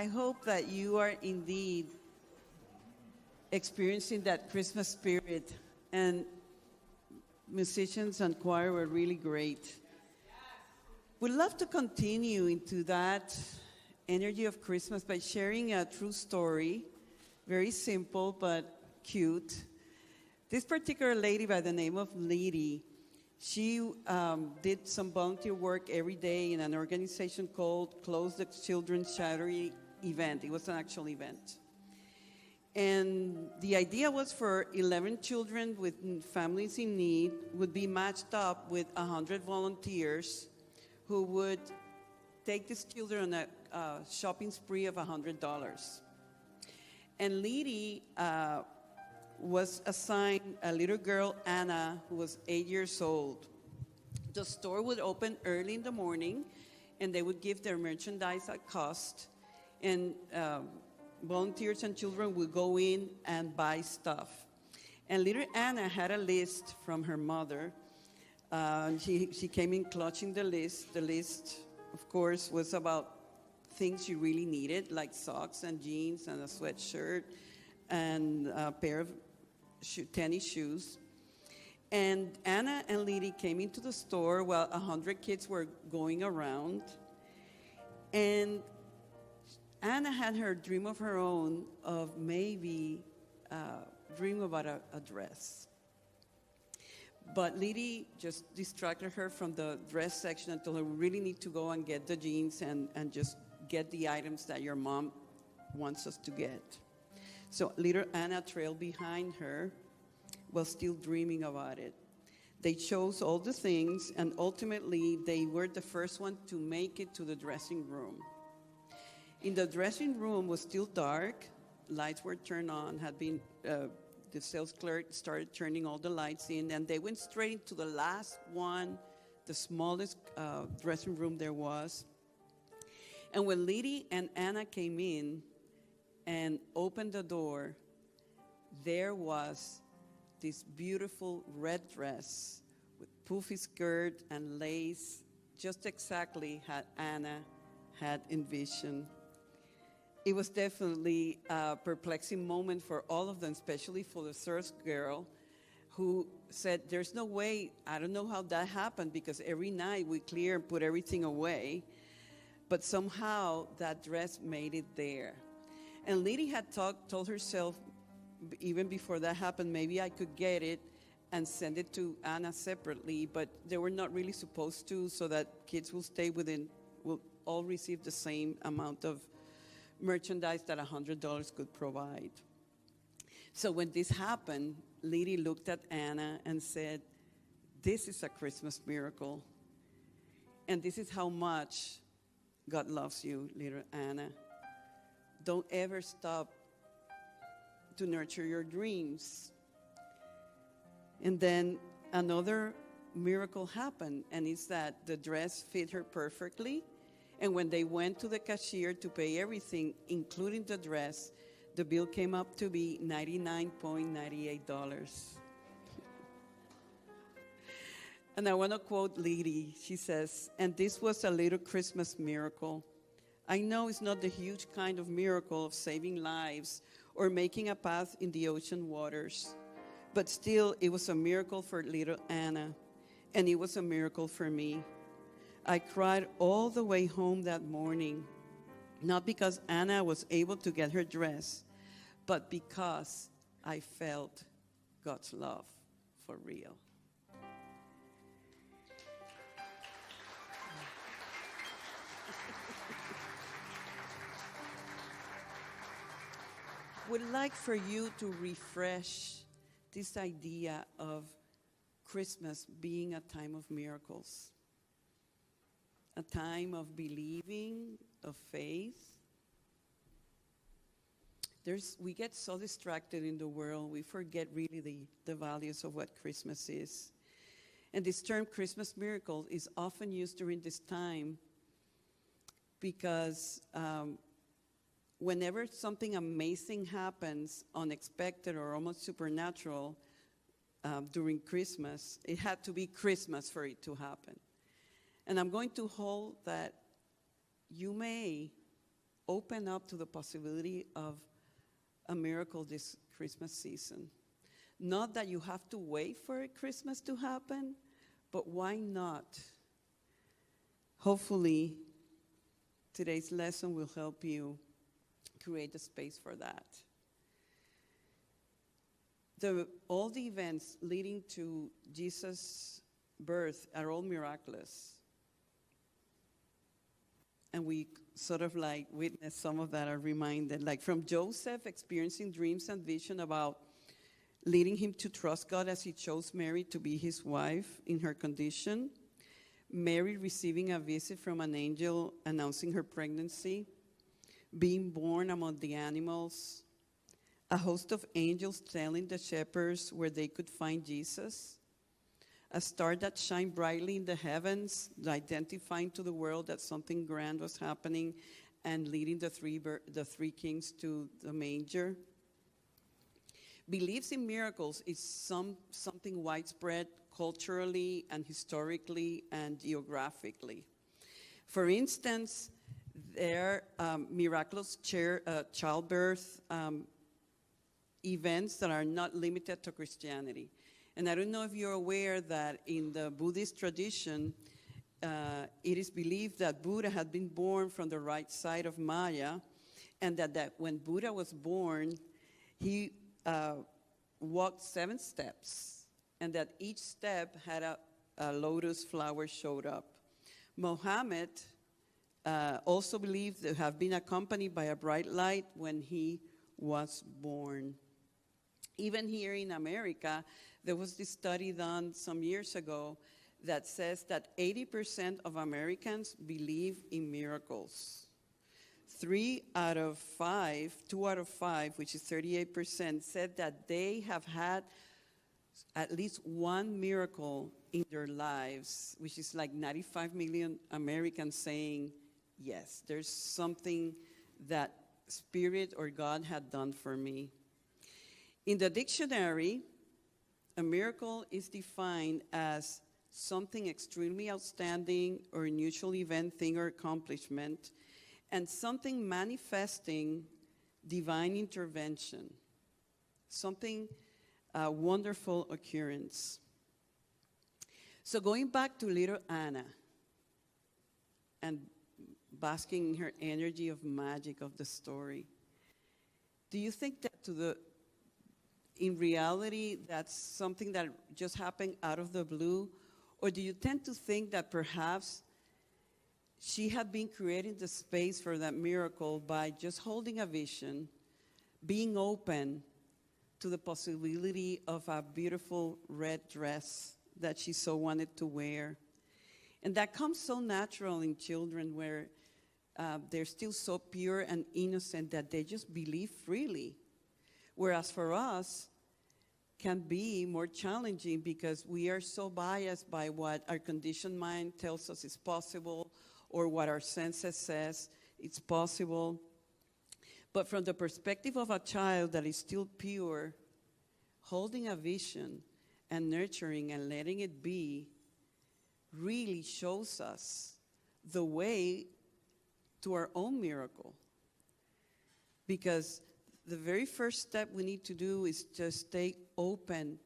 I hope that you are indeed experiencing that Christmas spirit, and musicians and choir were really great. We'd love to continue into that energy of Christmas by sharing a true story, very simple but cute. This particular lady by the name of Liddy, she did some volunteer work every day in an organization called Close the Children's Charity Event. It was an actual event. And the idea was for 11 children with families in need would be matched up with 100 volunteers who would take these children on a shopping spree of $100. And Liddy was assigned a little girl, Anna, who was 8 years old. The store would open early in the morning, and they would give their merchandise at cost. And volunteers and children would go in and buy stuff. And little Anna had a list from her mother. She came in clutching the list. The list, of course, was about things she really needed, like socks and jeans and a sweatshirt and a pair of tennis shoes. And Anna and Liddy came into the store while 100 kids were going around. And Anna had her dream of her own of maybe dream about a dress. But Liddy just distracted her from the dress section and told her, we really need to go and get the jeans and just get the items that your mom wants us to get. So little Anna trailed behind her while still dreaming about it. They chose all the things, and ultimately they were the first one to make it to the dressing room. In the dressing room was still dark. Lights were turned on, the sales clerk started turning all the lights in, and they went straight into the last one, the smallest dressing room there was. And when Liddy and Anna came in and opened the door, there was this beautiful red dress with poofy skirt and lace, just exactly how Anna had envisioned. It was definitely a perplexing moment for all of them, especially for the third girl, who said, there's no way, I don't know how that happened, because every night we clear and put everything away, but somehow that dress made it there. And Liddy had told herself, even before that happened, maybe I could get it and send it to Anna separately, but they were not really supposed to, so that kids will all receive the same amount of merchandise that $100 could provide. So when this happened, Liddy looked at Anna and said, this is a Christmas miracle. And this is how much God loves you, little Anna. Don't ever stop to nurture your dreams. And then another miracle happened, and it's that the dress fit her perfectly. And when they went to the cashier to pay everything, including the dress, the bill came up to be $99.98. And I want to quote Liddy. She says, and this was a little Christmas miracle. I know it's not the huge kind of miracle of saving lives or making a path in the ocean waters, but still it was a miracle for little Anna, and it was a miracle for me. I cried all the way home that morning, not because Anna was able to get her dress, but because I felt God's love for real. Would like for you to refresh this idea of Christmas being a time of miracles. A time of believing, of faith. We get so distracted in the world, we forget really the values of what Christmas is. And this term Christmas miracle is often used during this time because whenever something amazing happens, unexpected or almost supernatural during Christmas, it had to be Christmas for it to happen. And I'm going to hold that you may open up to the possibility of a miracle this Christmas season. Not that you have to wait for Christmas to happen, but why not? Hopefully, today's lesson will help you create a space for that. All the events leading to Jesus' birth are all miraculous. And we sort of like witness some of that, are reminded, like from Joseph experiencing dreams and vision about leading him to trust God as he chose Mary to be his wife in her condition, Mary receiving a visit from an angel announcing her pregnancy, being born among the animals, a host of angels telling the shepherds where they could find Jesus, a star that shined brightly in the heavens, identifying to the world that something grand was happening and leading the three kings to the manger. Beliefs in miracles is something widespread culturally and historically and geographically. For instance, there are miraculous childbirth events that are not limited to Christianity. And I don't know if you're aware that in the Buddhist tradition, it is believed that Buddha had been born from the right side of Maya, and that when Buddha was born, he walked 7 steps, and that each step had a lotus flower showed up. Muhammad also believed to have been accompanied by a bright light when he was born. Even here in America, there was this study done some years ago that says that 80% of Americans believe in miracles. 2 out of 5, which is 38%, said that they have had at least one miracle in their lives, which is like 95 million Americans saying, yes, there's something that Spirit or God had done for me. In the dictionary, a miracle is defined as something extremely outstanding or unusual event, thing, or accomplishment, and something manifesting divine intervention, something wonderful occurrence. So going back to little Anna and basking in her energy of magic of the story, do you think that in reality that's something that just happened out of the blue? Or do you tend to think that perhaps she had been creating the space for that miracle by just holding a vision, being open to the possibility of a beautiful red dress that she so wanted to wear? And that comes so natural in children, where they're still so pure and innocent that they just believe freely. Whereas for us, can be more challenging because we are so biased by what our conditioned mind tells us is possible, or what our senses says it's possible. But from the perspective of a child that is still pure, holding a vision and nurturing and letting it be really shows us the way to our own miracle. Because the very first step we need to do is just stay open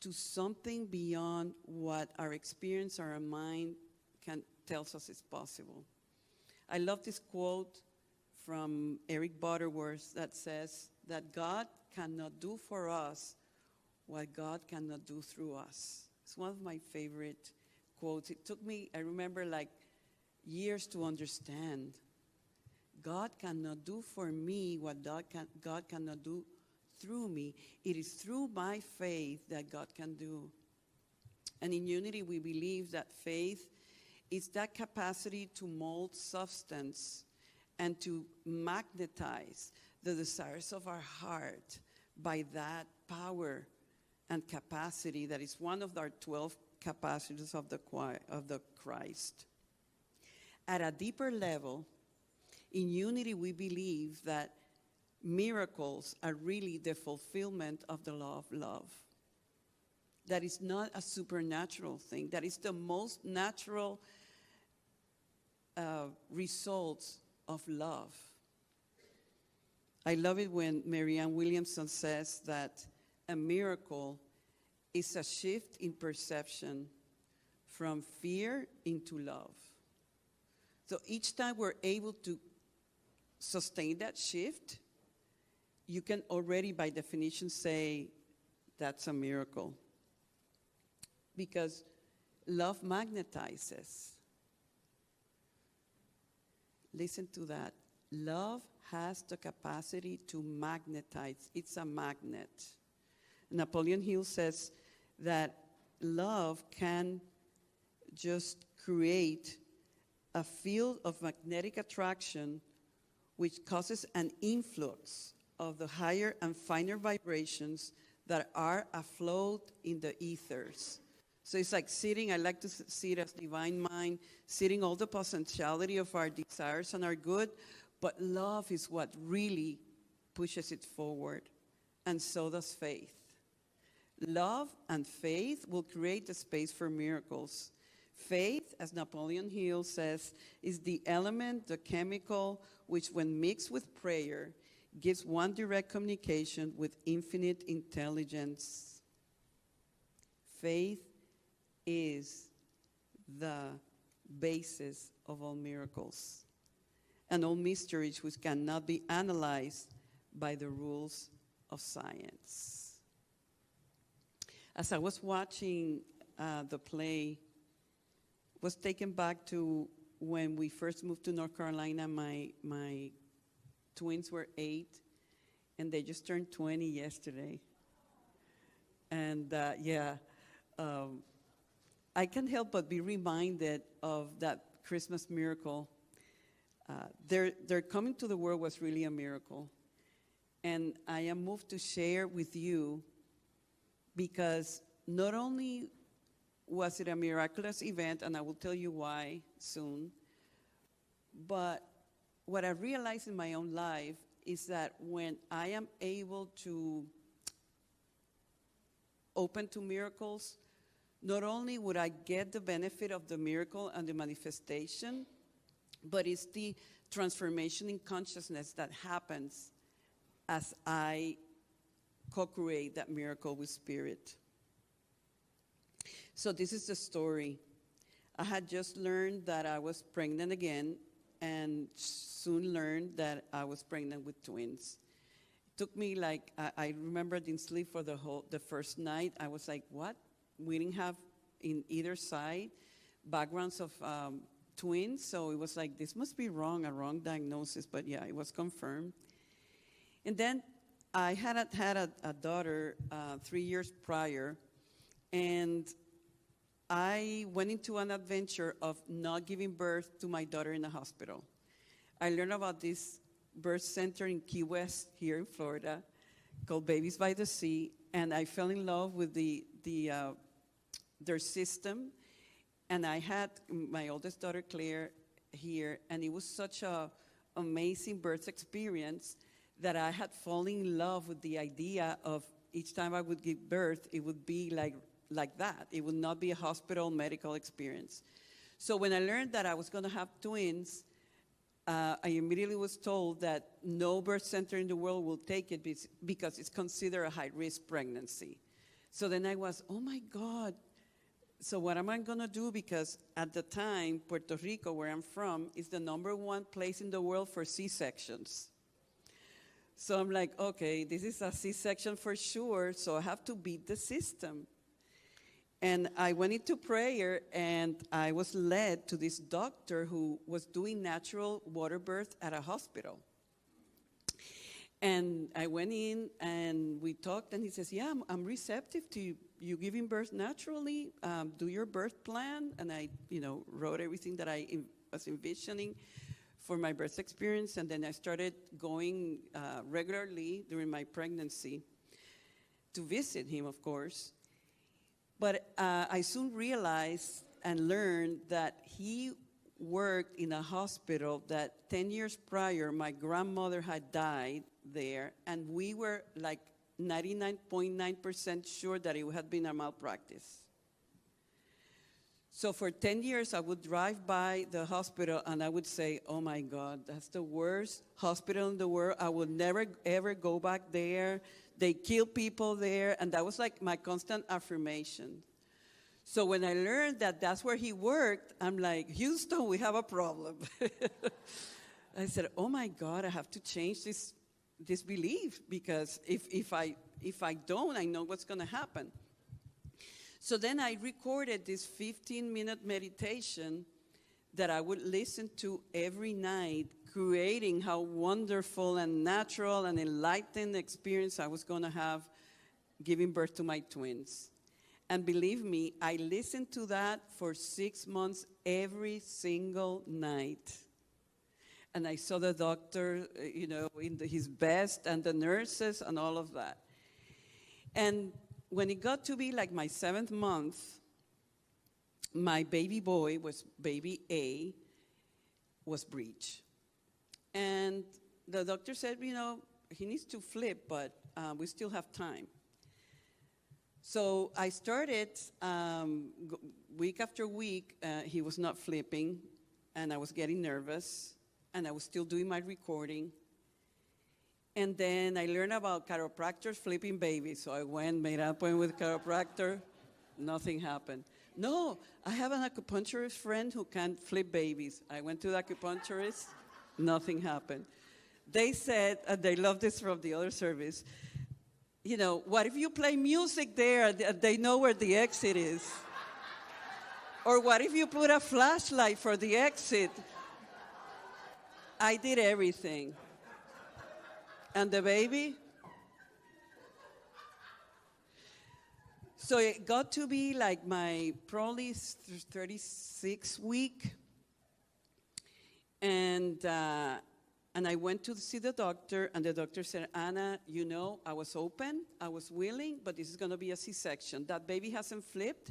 to something beyond what our experience or our mind tells us is possible. I love this quote from Eric Butterworth that says that God cannot do for us what God cannot do through us. It's one of my favorite quotes. It took me, I remember, like years to understand. God cannot do for me what God cannot do through me. It is through my faith that God can do. And in Unity, we believe that faith is that capacity to mold substance and to magnetize the desires of our heart by that power and capacity that is one of our 12 capacities of the Christ. At a deeper level, in Unity, we believe that miracles are really the fulfillment of the law of love. That is not a supernatural thing. That is the most natural results of love. I love it when Marianne Williamson says that a miracle is a shift in perception from fear into love. So each time we're able to sustain that shift, you can already, by definition, say that's a miracle. Because love magnetizes. Listen to that. Love has the capacity to magnetize. It's a magnet. Napoleon Hill says that love can just create a field of magnetic attraction which causes an influx of the higher and finer vibrations that are afloat in the ethers. So it's like sitting, I like to see it as divine mind, sitting all the potentiality of our desires and our good, but love is what really pushes it forward, and so does faith. Love and faith will create the space for miracles. Faith, as Napoleon Hill says, is the element, the chemical, which when mixed with prayer, gives one direct communication with infinite intelligence. Faith is the basis of all miracles and all mysteries which cannot be analyzed by the rules of science. As I was watching the play, was taken back to when we first moved to North Carolina. My twins were 8, and they just turned 20 yesterday. And I can't help but be reminded of that Christmas miracle. Their coming to the world was really a miracle. And I am moved to share with you because not only was it a miraculous event, and I will tell you why soon, but what I realized in my own life is that when I am able to open to miracles, not only would I get the benefit of the miracle and the manifestation, but it's the transformation in consciousness that happens as I co-create that miracle with Spirit. So this is the story. I had just learned that I was pregnant again, and soon learned that I was pregnant with twins. It took me I remember I didn't sleep for the first night. I was like, what? We didn't have in either side backgrounds of twins, so it was like, this must be wrong, a wrong diagnosis, but yeah, it was confirmed. And then I had a daughter 3 years prior, and I went into an adventure of not giving birth to my daughter in the hospital. I learned about this birth center in Key West here in Florida called Babies by the Sea, and I fell in love with their system. And I had my oldest daughter, Claire, here, and it was such an amazing birth experience that I had fallen in love with the idea of each time I would give birth, it would be like that. It would not be a hospital medical experience. So when I learned that I was going to have twins, I immediately was told that no birth center in the world will take it because it's considered a high-risk pregnancy. So then I was, oh my God. So what am I going to do? Because at the time, Puerto Rico, where I'm from, is the #1 place in the world for C-sections. So I'm like, okay, this is a C-section for sure, so I have to beat the system. And I went into prayer, and I was led to this doctor who was doing natural water birth at a hospital. And I went in, and we talked, and he says, yeah, I'm receptive to you giving birth naturally. Do your birth plan. And I, wrote everything that I was envisioning for my birth experience. And then I started going regularly during my pregnancy to visit him, of course. But I soon realized and learned that he worked in a hospital that 10 years prior, my grandmother had died there, and we were like 99.9% sure that it had been a malpractice. So for 10 years, I would drive by the hospital and I would say, oh my God, that's the worst hospital in the world. I will never, ever go back there. They kill people there. And that was like my constant affirmation. So when I learned that that's where he worked, I'm like, Houston, we have a problem. I said, oh my God, I have to change this belief, because if I don't, I know what's going to happen. So then I recorded this 15-minute meditation that I would listen to every night, creating how wonderful and natural and enlightened experience I was going to have giving birth to my twins. And believe me, I listened to that for 6 months every single night. And I saw the doctor, in his best, and the nurses and all of that. And when it got to be like my 7th month, my baby boy, baby A, was breech. And the doctor said, he needs to flip, but we still have time. So I started week after week. He was not flipping, and I was getting nervous, and I was still doing my recording. And then I learned about chiropractors flipping babies. So I went, made an appointment with a chiropractor. Nothing happened. No, I have an acupuncturist friend who can flip babies. I went to the acupuncturist. Nothing happened. They said, and they love this from the other service, what if you play music there and they know where the exit is? Or what if you put a flashlight for the exit? I did everything. And the baby? So it got to be like my probably 36th week. And I went to see the doctor, and the doctor said, Anna, I was open, I was willing, but this is going to be a C-section. That baby hasn't flipped,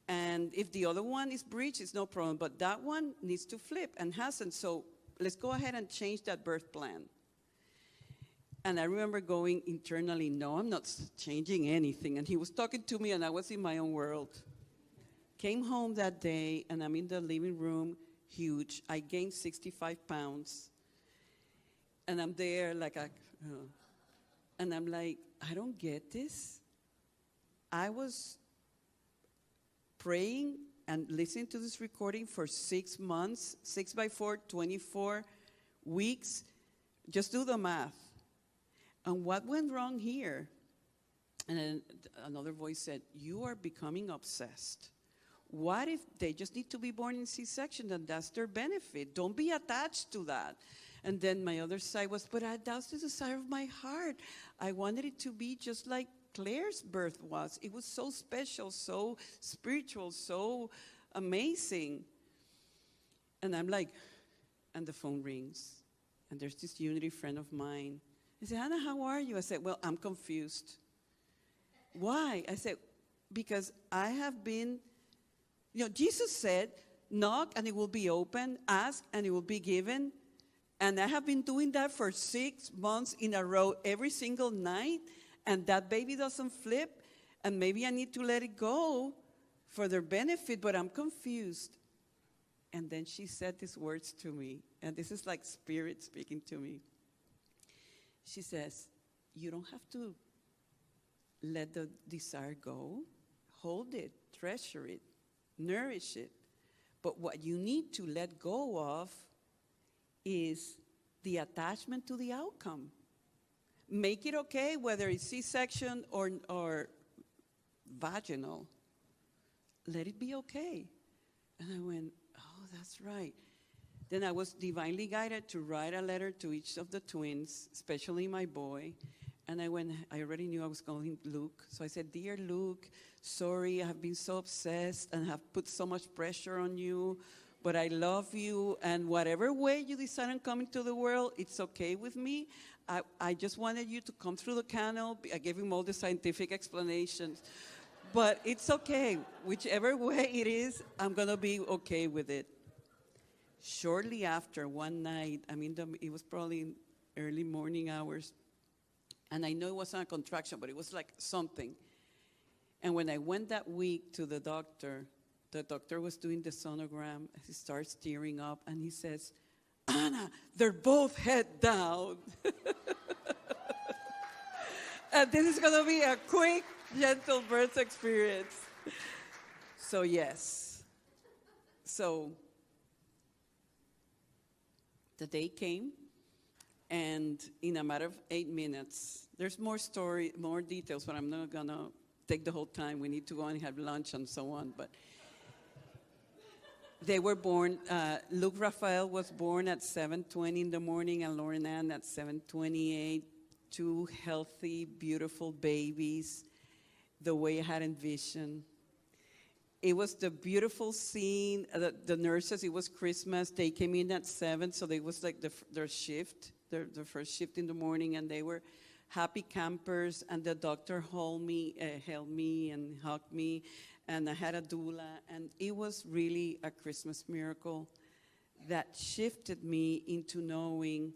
and if the other one is breech, it's no problem, but that one needs to flip and hasn't, so let's go ahead and change that birth plan. And I remember going internally, no, I'm not changing anything. And he was talking to me, and I was in my own world. Came home that day, and I'm in the living room, huge. I gained 65 pounds. And I'm there and I'm like, I don't get this. I was praying and listening to this recording for 6 months, 6 by 4, 24 weeks. Just do the math. And what went wrong here? And then another voice said, you are becoming obsessed. What if they just need to be born in C-section, and that's their benefit? Don't be attached to that. And then my other side was, but that's the desire of my heart. I wanted it to be just like Claire's birth was. It was so special, so spiritual, so amazing. And I'm like, and the phone rings. And there's this Unity friend of mine. He said, Anna, how are you? I said, well, I'm confused. Why? I said, because I have been, Jesus said, knock and it will be open, ask and it will be given. And I have been doing that for 6 months in a row, every single night, and that baby doesn't flip, and maybe I need to let it go for their benefit, but I'm confused. And then she said these words to me, and this is like Spirit speaking to me. She says, you don't have to let the desire go. Hold it, treasure it, nourish it. But what you need to let go of is the attachment to the outcome. Make it okay whether it's C-section or vaginal. Let it be okay. And I went, oh, that's right. Then I was divinely guided to write a letter to each of the twins, especially my boy. And I already knew I was calling Luke. So I said, dear Luke, sorry, I have been so obsessed and have put so much pressure on you, but I love you, and whatever way you decide on coming to the world, it's okay with me. I just wanted you to come through the canal. I gave him all the scientific explanations. But it's okay. Whichever way it is, I'm going to be okay with it. Shortly after, one night, it was probably in early morning hours, and I know it wasn't a contraction, but it was like something. And when I went that week to the doctor, the doctor was doing the sonogram. He starts tearing up, and he says, Anna, they're both head down. And this is going to be a quick, gentle birth experience. So, yes. So, the day came, and in a matter of 8 minutes, there's more details, but I'm not going to take the whole time. We need to go and have lunch and so on. But they were born, Luke Raphael was born at 7:20 in the morning, and Lauren Ann at 7:28. 2 healthy, beautiful babies, the way I had envisioned. It was the beautiful scene. The nurses, it was Christmas. They came in at 7, so it was like their shift, their first shift in the morning, and they were happy campers. And the doctor held me and hugged me, and I had a doula. And it was really a Christmas miracle that shifted me into knowing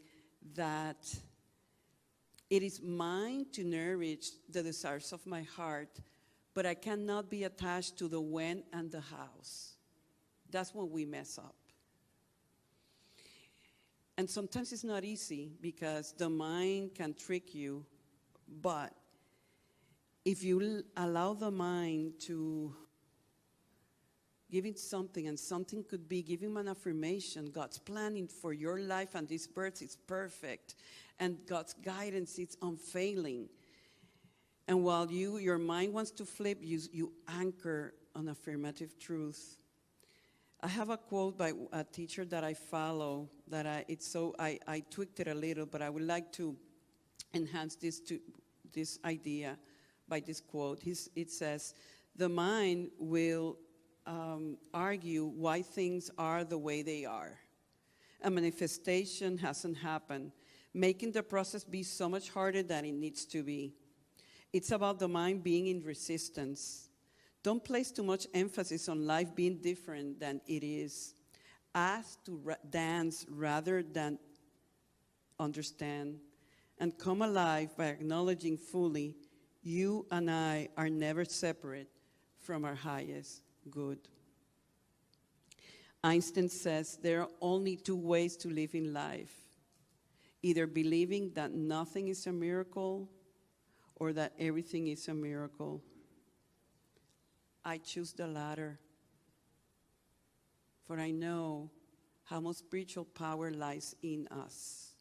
that it is mine to nourish the desires of my heart, but I cannot be attached to the when and the hows. That's when we mess up. And sometimes it's not easy because the mind can trick you, but if you allow the mind to give it something, and something could be giving an affirmation, God's planning for your life and this birth is perfect, and God's guidance is unfailing. And while your mind wants to flip, you anchor on affirmative truth. I have a quote by a teacher that I follow that I tweaked it a little, but I would like to enhance this idea by this quote. It says, the mind will argue why things are the way they are. A manifestation hasn't happened, making the process be so much harder than it needs to be. It's about the mind being in resistance. Don't place too much emphasis on life being different than it is. Ask to dance rather than understand, and come alive by acknowledging fully you and I are never separate from our highest good. Einstein says there are only 2 ways to live in life: either believing that nothing is a miracle or that everything is a miracle. I choose the latter, for I know how much spiritual power lies in us.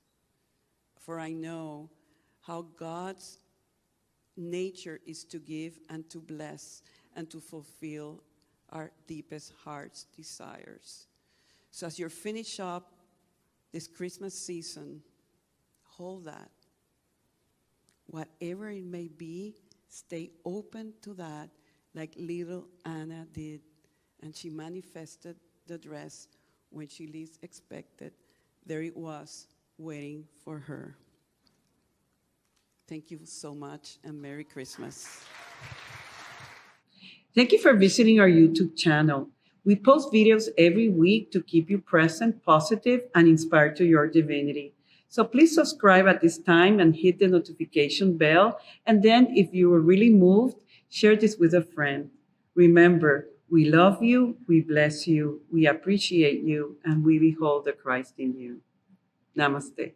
For I know how God's nature is to give and to bless and to fulfill our deepest heart's desires. So as you finish up this Christmas season, hold that. Whatever it may be, stay open to that, like little Anna did. And she manifested the dress when she least expected. There it was, waiting for her. Thank you so much, and Merry Christmas. Thank you for visiting our YouTube channel. We post videos every week to keep you present, positive, and inspired to your divinity. So please subscribe at this time and hit the notification bell. And then if you were really moved, share this with a friend. Remember, we love you, we bless you, we appreciate you, and we behold the Christ in you. Namaste.